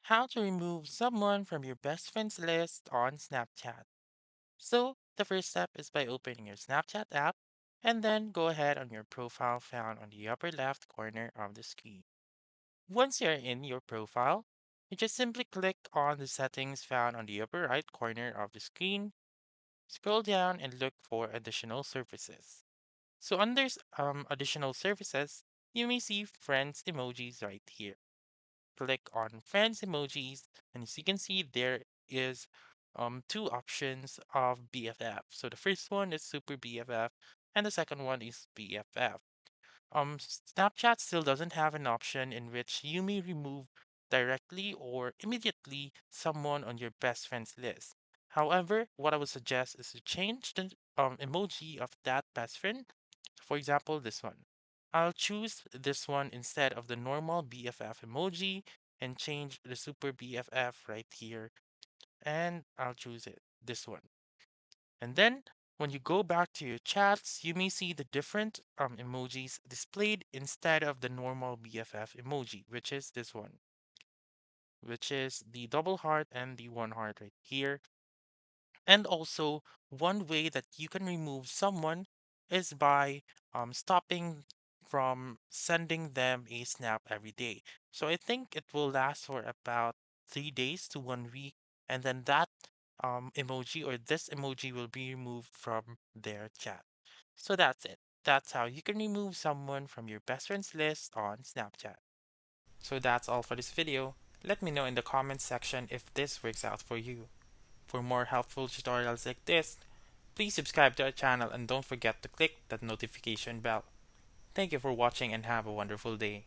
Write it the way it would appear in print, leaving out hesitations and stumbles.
How to remove someone from your best friends list on Snapchat. So, the first step is by opening your Snapchat app and then go ahead on your profile found on the upper left corner of the screen. Once you're in your profile, you just simply click on the settings found on the upper right corner of the screen, scroll down and look for additional services. So under additional services, you may see friends emojis right here. Click on friends emojis, and as you can see, there is two options of BFF. So the first one is Super BFF, and the second one is BFF. Snapchat still doesn't have an option in which you may remove directly or immediately someone on your best friends list. However, what I would suggest is to change the emoji of that best friend. For example, this one. I'll choose this one instead of the normal BFF emoji and change the super BFF right here. And I'll choose it, this one. And then when you go back to your chats, you may see the different emojis displayed instead of the normal BFF emoji, which is this one, which is the double heart and the one heart right here. And also, one way that you can remove someone is by stopping from sending them a snap every day. So I think it will last for about 3 days to 1 week, and then that emoji or this emoji will be removed from their chat. So that's it. That's how you can remove someone from your best friends list on Snapchat. So that's all for this video. Let me know in the comments section if this works out for you. For more helpful tutorials like this, please subscribe to our channel and don't forget to click that notification bell. Thank you for watching and have a wonderful day.